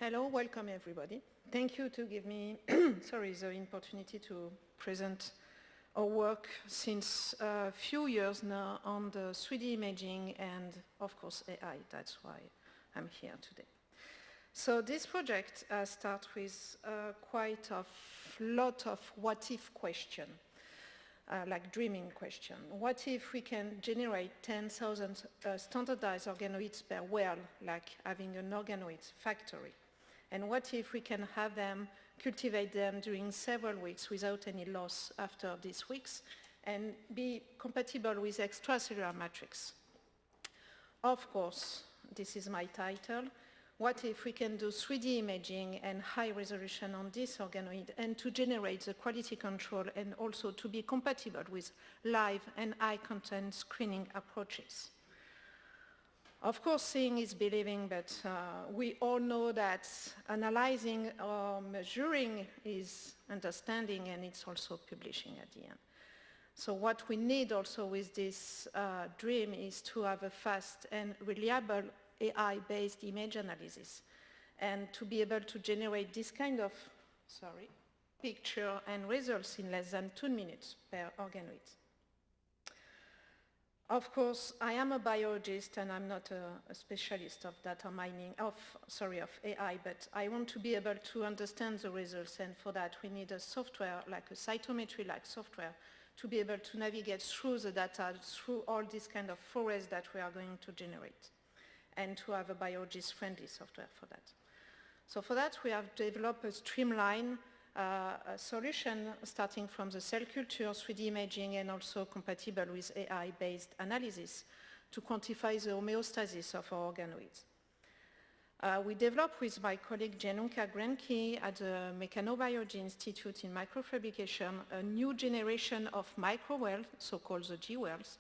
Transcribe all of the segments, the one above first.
Hello, welcome everybody. Thank you to give me sorry, the opportunity to present our work since a few years now on the 3D imaging and, of course, AI. That's why I'm here today. So this project starts with quite a lot of what-if question, like dreaming question. What if we can generate 10,000 standardized organoids per well, like having an organoid factory? And what if we can have them, cultivate them during several weeks without any loss after these weeks and be compatible with extracellular matrix? Of course, this is my title. What if we can do 3D imaging and high resolution on this organoid and to generate the quality control and also to be compatible with live and high content screening approaches? Of course, seeing is believing, but we all know that analyzing or measuring is understanding, and it's also publishing at the end. So what we need also with this dream is to have a fast and reliable AI-based image analysis and to be able to generate this kind of picture and results in less than 2 minutes per organoid. Of course, I am a biologist and I'm not a specialist of data mining, of AI, but I want to be able to understand the results, and for that we need a software, like a cytometry-like software, to be able to navigate through the data, through all this kind of forest that we are going to generate, and to have a biologist-friendly software for that. So for that we have developed a streamlined solution starting from the cell culture, 3D imaging, and also compatible with AI-based analysis to quantify the homeostasis of our organoids. We developed with my colleague Gianluca Granchi at the Mechanobiology Institute in Microfabrication a new generation of microwells, so-called the G-wells,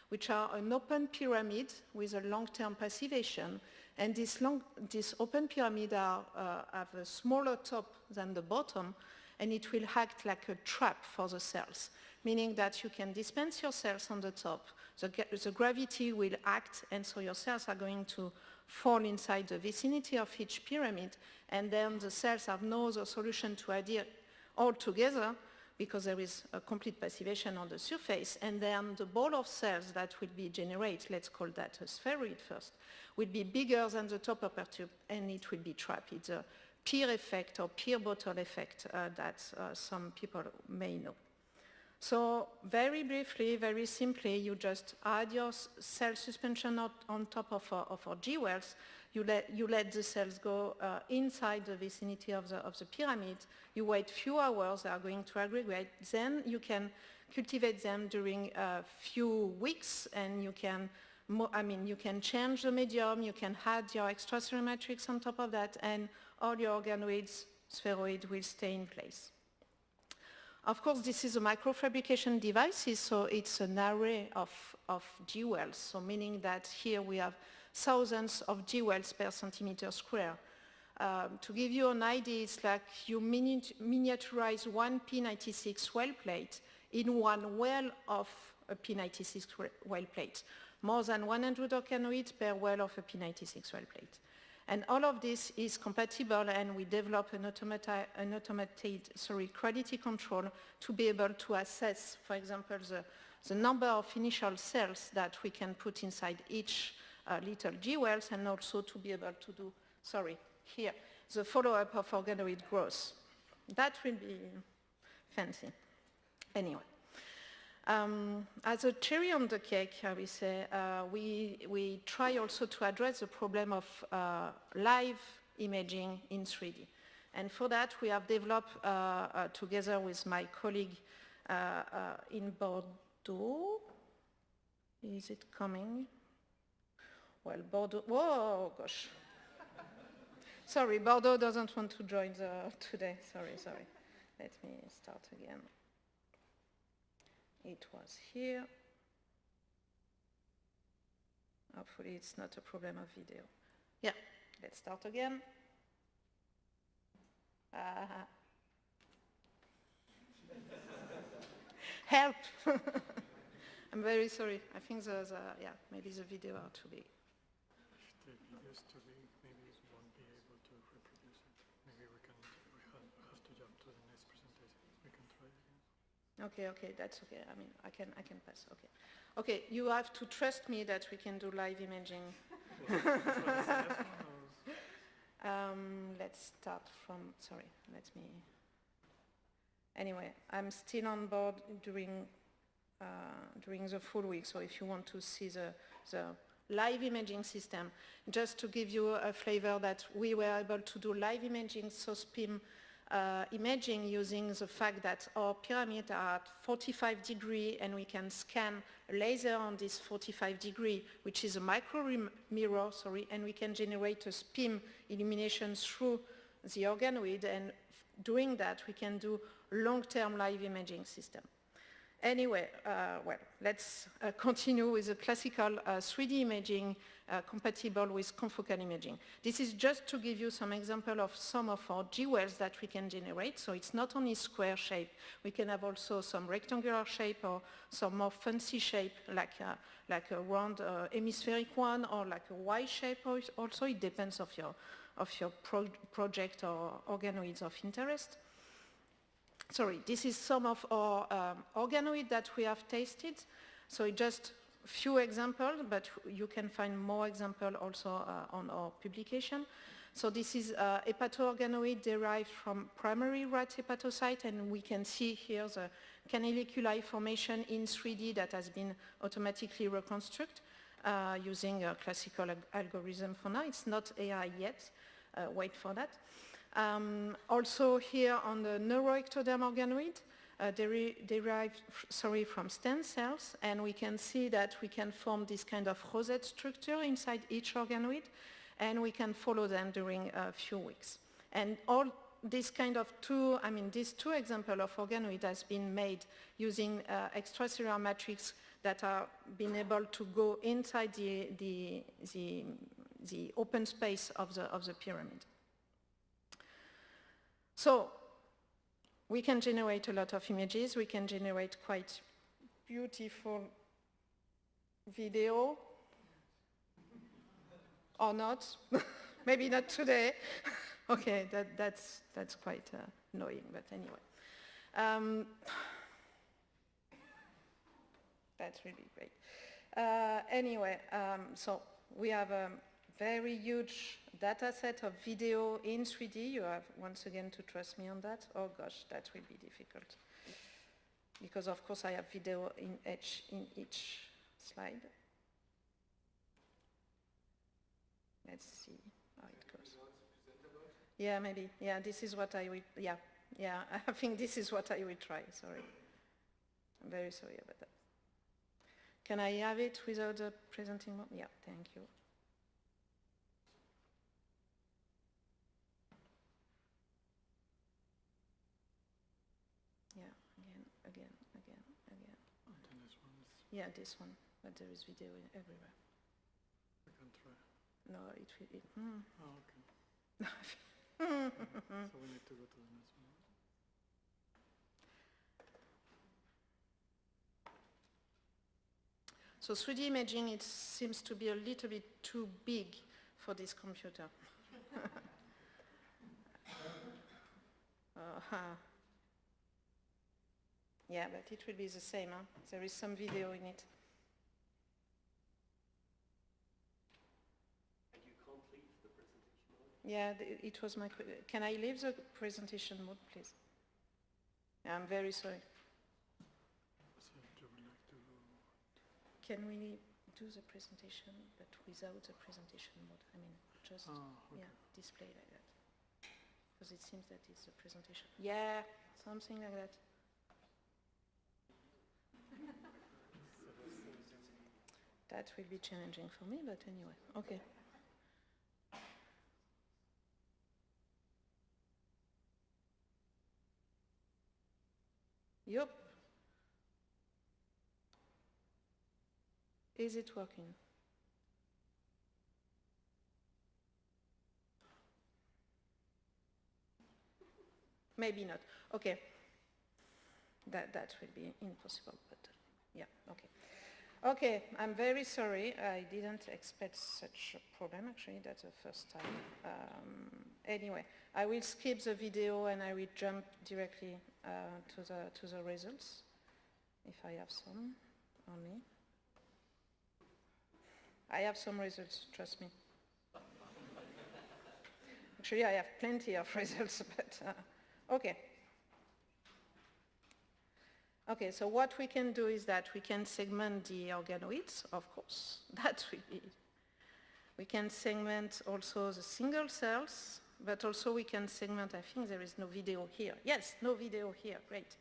which are an open pyramid with a long-term passivation. And this open pyramid have a smaller top than the bottom, and it will act like a trap for the cells, meaning that you can dispense your cells on the top, the gravity will act, and so your cells are going to fall inside the vicinity of each pyramid, and then the cells have no other solution to adhere all together because there is a complete passivation on the surface, and then the ball of cells that will be generated, let's call that a spheroid first, will be bigger than the top upper tube, and it will be trapped. It's a peer effect or peer bottle effect that some people may know. So very briefly, very simply, you just add your cell suspension on top of our G-wells. You let the cells go inside the vicinity of the pyramid. You wait few hours, they are going to aggregate. Then you can cultivate them during a few weeks, and you can change the medium, you can add your extracellular matrix on top of that, and all your organoids, spheroid, will stay in place. Of course, this is a microfabrication device, so it's an array of G-wells, so meaning that here we have thousands of G-wells per centimeter square. To give you an idea, it's like you miniaturize one P96 well plate in one well of a P96 well plate. More than 100 organoids per well of a P96 well plate. And all of this is compatible, and we develop an automated quality control to be able to assess, for example, the number of initial cells that we can put inside each little G-wells, and also to be able to do, the follow-up of organoid growth. That will be fancy. Anyway. As a cherry on the cake, I will say, we try also to address the problem of live imaging in 3D. And for that, we have developed, together with my colleague in Bordeaux, is it coming? Well, Bordeaux, whoa, gosh. Sorry, Bordeaux doesn't want to join today, sorry. Let me start again. It was here. Hopefully it's not a problem of video. Yeah, let's start again. Help! I'm very sorry. I think maybe the video are too big. If the videos too big, maybe it won't be able to reproduce. Okay, okay, that's okay. I mean, I can pass. Okay, okay. You have to trust me that we can do live imaging. Let's start from. Sorry, let me. Anyway, I'm still on board during the full week. So if you want to see the live imaging system, just to give you a flavor that we were able to do live imaging, so SPIM imaging using the fact that our pyramids are at 45 degrees and we can scan a laser on this 45 degree, which is a micro mirror, and we can generate a SPIM illumination through the organoid, and doing that we can do long-term live imaging system. Anyway, well, let's continue with the classical 3D imaging compatible with confocal imaging. This is just to give you some example of some of our G-wells that we can generate. So it's not only square shape. We can have also some rectangular shape or some more fancy shape, like a round hemispheric one, or like a Y shape. Also, it depends of your project or organoids of interest. Sorry, this is some of our organoids that we have tasted. So just a few examples, but you can find more examples also on our publication. So this is a hepatoorganoid derived from primary rat hepatocyte, and we can see here the canaliculi formation in 3D that has been automatically reconstructed using a classical algorithm for now. It's not AI yet, wait for that. Also here on the neuroectoderm organoid, derived from stem cells, and we can see that we can form this kind of rosette structure inside each organoid, and we can follow them during a few weeks. And all this kind of these two examples of organoid has been made using extracellular matrix that are being able to go inside the open space of the pyramid. So we can generate a lot of images. We can generate quite beautiful video, or not. Maybe not today. Okay, that's quite annoying, but anyway. That's really great. Anyway, so we have a very huge data set of video in 3D. You have, once again, to trust me on that. Oh gosh, that will be difficult. Because of course I have video in each slide. Let's see how it goes. Yeah, maybe. Yeah, this is what I will, yeah, I think this is what I will try, sorry. I'm very sorry about that. Can I have it without the presenting mode? Yeah, thank you. Again. Yeah, this one, but there is video everywhere. I can try. No, it will. Oh, okay. So we need to go to the next one. So 3D imaging, it seems to be a little bit too big for this computer. Yeah, but it will be the same. Huh? There is some video in it. And you can't leave the presentation mode? Yeah, it was my... Can I leave the presentation mode, please? Yeah, I'm very sorry. So do we like to... Can we do the presentation, but without the presentation mode? I mean, just, okay. Yeah, display like that. Because it seems that it's a presentation. Yeah, something like that. That will be challenging for me, but anyway, okay. Yup. Is it working? Maybe not. Okay. That will be impossible, but yeah, okay. Okay, I'm very sorry. I didn't expect such a problem, actually. That's the first time. Anyway, I will skip the video and I will jump directly to the results, if I have some only. I have some results, trust me. Actually, I have plenty of results, but okay. Okay, so what we can do is that we can segment the organoids, of course. That will be. We can segment also the single cells, but also we can segment, I think there is no video here. Yes, no video here, great.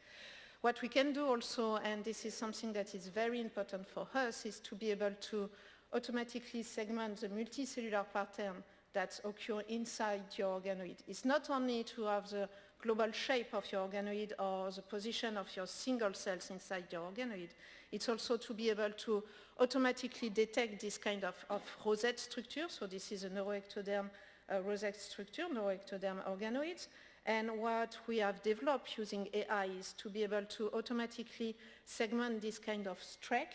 What we can do also, and this is something that is very important for us, is to be able to automatically segment the multicellular pattern that occur inside your organoid. It's not only to have the global shape of your organoid or the position of your single cells inside your organoid. It's also to be able to automatically detect this kind of rosette structure. So this is a neuroectoderm rosette structure, neuroectoderm organoids. And what we have developed using AI is to be able to automatically segment this kind of streak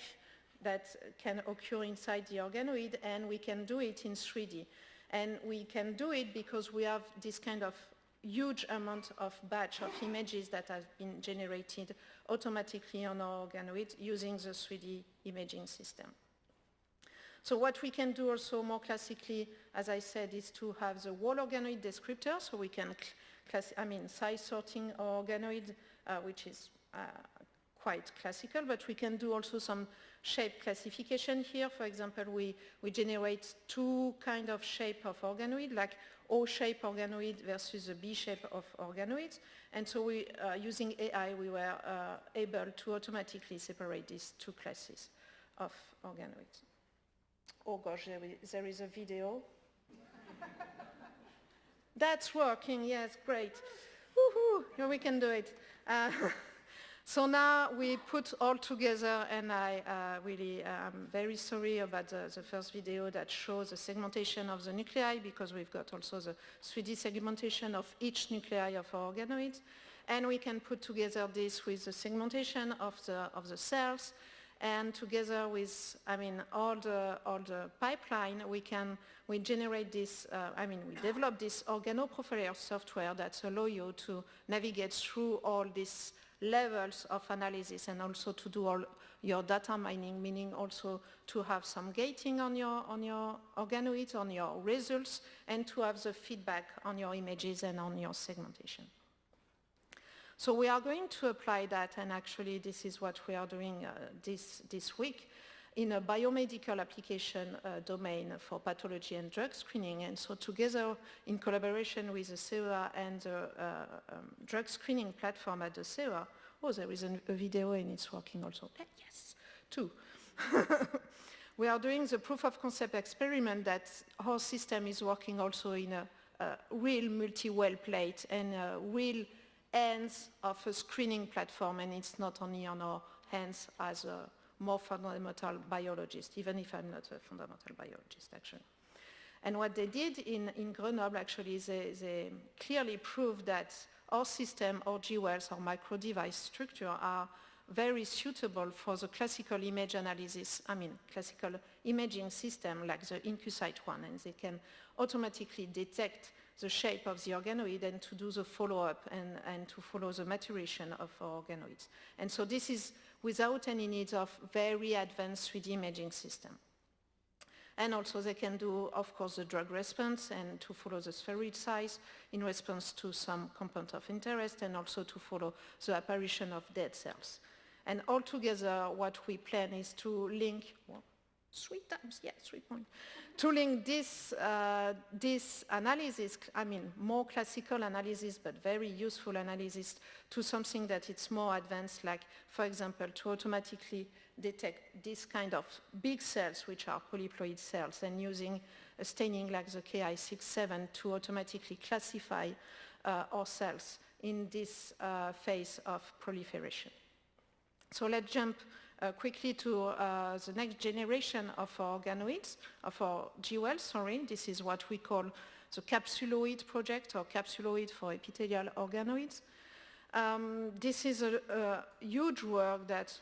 that can occur inside the organoid, and we can do it in 3D. And we can do it because we have this kind of huge amount of batch of images that have been generated automatically on our organoid using the 3D imaging system. So what we can do also more classically, as I said, is to have the whole organoid descriptor, so we can size sorting our organoid, which is quite classical, but we can do also some shape classification here. For example, we generate two kind of shape of organoid, like O-shape organoid versus a B-shape of organoids. And so we, using AI, we were able to automatically separate these two classes of organoids. Oh gosh, there is a video. That's working, yes, great. Woohoo, here we can do it. So now we put all together, and I really am very sorry about the first video that shows the segmentation of the nuclei, because we've got also the 3D segmentation of each nuclei of our organoids. And we can put together this with the segmentation of the cells, and together with, all the pipeline, we generate this, we develop this organoprofiler software that allow you to navigate through all these levels of analysis, and also to do all your data mining, meaning also to have some gating on your organoids, on your results, and to have the feedback on your images and on your segmentation. So we are going to apply that, and actually this is what we are doing this week in a biomedical application domain for pathology and drug screening. And so together, in collaboration with the CEA and the drug screening platform at the CEA, oh, there is a video and it's working also. Yes, two. We are doing the proof of concept experiment that our system is working also in a real multi-well plate and real ends of a screening platform, and it's not only on our hands as a more fundamental biologist, even if I'm not a fundamental biologist, actually. And what they did in Grenoble, actually, they clearly proved that our system, our GWELs, our micro-device structure, are very suitable for the classical image analysis, classical imaging system like the IncuSight one, and they can automatically detect the shape of the organoid and to do the follow-up and to follow the maturation of our organoids. And so this is without any needs of very advanced 3D imaging system. And also they can do, of course, the drug response and to follow the spheroid size in response to some component of interest, and also to follow the apparition of dead cells. And altogether, what we plan is to link, well, 3 times, yeah, 3 points, to link this analysis, more classical analysis, but very useful analysis, to something that it's more advanced, like, for example, to automatically detect this kind of big cells, which are polyploid cells, and using a staining like the Ki67 to automatically classify our cells in this phase of proliferation. So let's jump quickly to the next generation of our organoids, of our GWEL, sorry. This is what we call the capsuloid project, or capsuloid for epithelial organoids. This is a huge work that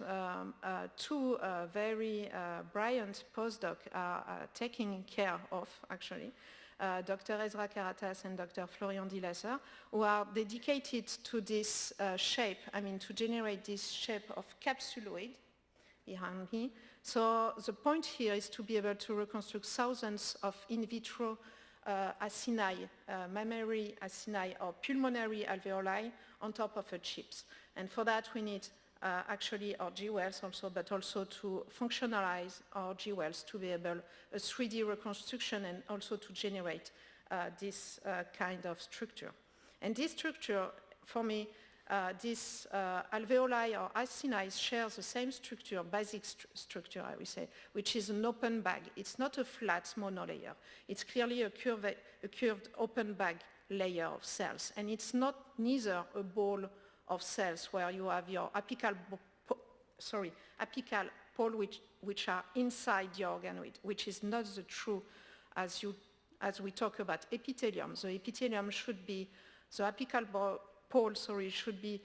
two very brilliant postdocs are taking care of, actually. Dr. Ezra Karatas and Dr. Florian Dillasser, who are dedicated to this shape, to generate this shape of capsuloid behind me. So the point here is to be able to reconstruct thousands of in vitro acini, mammary acini or pulmonary alveoli on top of a chips. And for that we need actually our G-wells also, but also to functionalize our G-wells to be able a 3D reconstruction and also to generate this kind of structure. And this structure, for me, this alveoli or acini shares the same structure, basic structure, I would say, which is an open bag. It's not a flat monolayer. It's clearly a curved open bag layer of cells, and it's not neither a ball of cells where you have your apical pole which are inside your organoid, which is not the true as we talk about epithelium. The epithelium should be, the apical pole, should be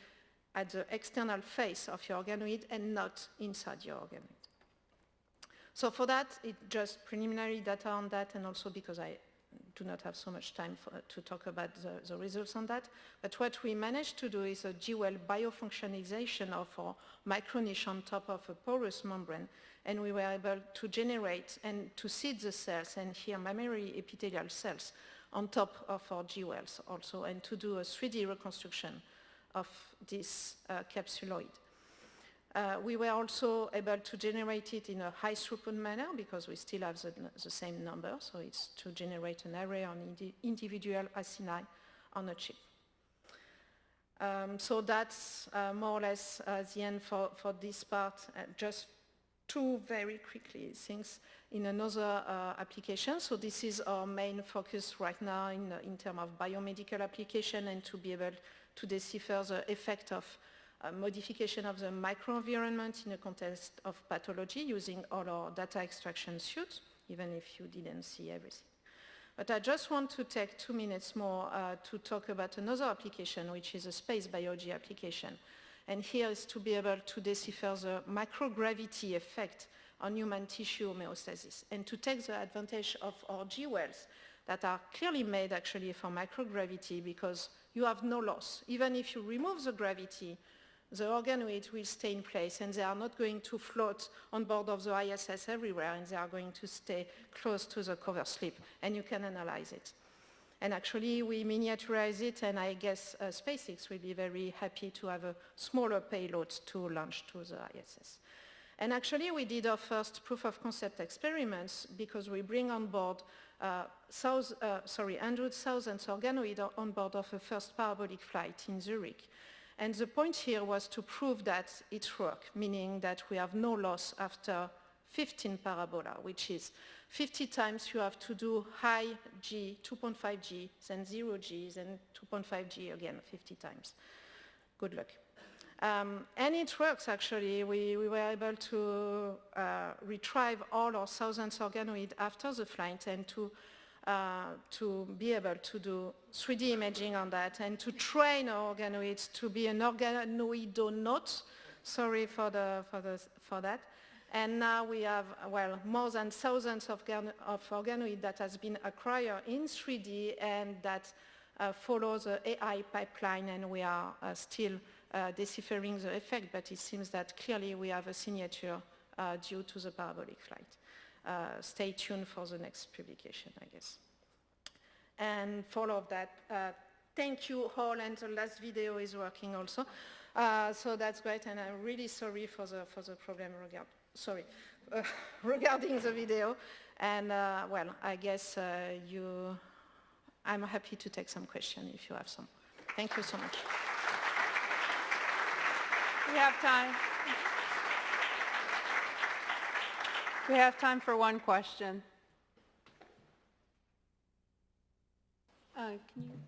at the external face of your organoid and not inside your organoid. So for that, it's just preliminary data on that, and also because I do not have so much time to talk about the results on that. But what we managed to do is a G-well biofunctionalization of our microniche on top of a porous membrane, and we were able to generate and to seed the cells, and here mammary epithelial cells, on top of our G-wells also, and to do a 3D reconstruction of this capsuloid. We were also able to generate it in a high throughput manner because we still have the same number, so it's to generate an array on individual acini on a chip. So that's more or less the end for this part. Just two very quickly things in another application. So this is our main focus right now in terms of biomedical application, and to be able to decipher the effect of modification of the microenvironment in a context of pathology using all our data extraction suite, even if you didn't see everything. But I just want to take 2 minutes more to talk about another application, which is a space biology application. And here is to be able to decipher the microgravity effect on human tissue homeostasis, and to take the advantage of our G-wells that are clearly made actually for microgravity, because you have no loss. Even if you remove the gravity, the organoids will stay in place, and they are not going to float on board of the ISS everywhere, and they are going to stay close to the cover slip, and you can analyze it. And actually, we miniaturize it, and I guess SpaceX will be very happy to have a smaller payload to launch to the ISS. And actually, we did our first proof of concept experiments because we bring on board 100,000 organoids on board of a first parabolic flight in Zurich. And the point here was to prove that it works, meaning that we have no loss after 15 parabola, which is 50 times you have to do high G, 2.5 G, then 0 G, then 2.5 G again, 50 times. Good luck. And it works actually. We were able to retrieve all our thousands organoids after the flight, and to be able to do 3D imaging on that, and to train our organoids to be an organoidonaut. Sorry for that. And now we have, well, more than thousands of organoids that has been acquired in 3D, and that follows the AI pipeline, and we are still deciphering the effect, but it seems that clearly we have a signature due to the parabolic flight. Stay tuned for the next publication, I guess. And for all of that, thank you all, and the last video is working also. So that's great, and I'm really sorry for the problem regarding the video. And well, I guess I'm happy to take some questions if you have some. Thank you so much. We have time. We have time for one question. Can you?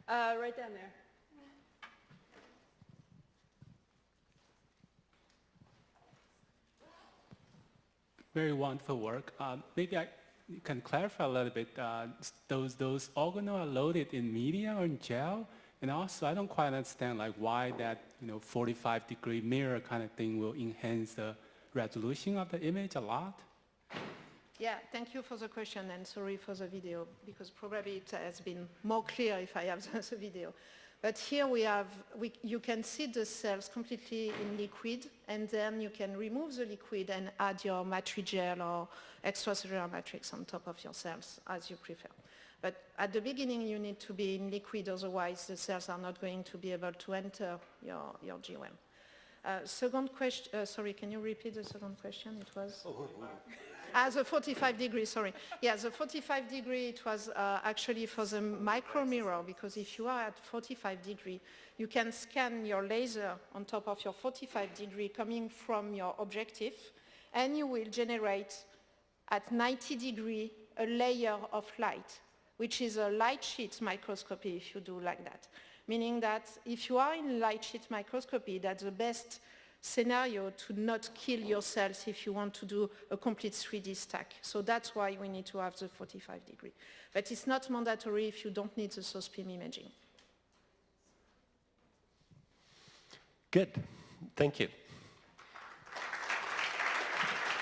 Right down there. Very wonderful work. Maybe you can clarify a little bit. Those organoids are loaded in media or in gel, and also I don't quite understand why that 45-degree mirror kind of thing will enhance the resolution of the image a lot? Yeah, thank you for the question and sorry for the video because probably it has been more clear if I have the video. But here you can see the cells completely in liquid and then you can remove the liquid and add your matrigel or extracellular matrix on top of your cells as you prefer. But at the beginning you need to be in liquid, otherwise the cells are not going to be able to enter your GOM. Second question, sorry, can you repeat the second question? It was? The 45 degrees, sorry. Yeah, the 45 degree, it was actually for the micro mirror, because if you are at 45 degree, you can scan your laser on top of your 45 degree coming from your objective, and you will generate at 90 degree a layer of light, which is a light sheet microscopy if you do like that. Meaning that if you are in light sheet microscopy, that's the best scenario to not kill your cells if you want to do a complete 3D stack. So that's why we need to have the 45 degree. But it's not mandatory if you don't need the SOSPIM imaging. Good. Thank you.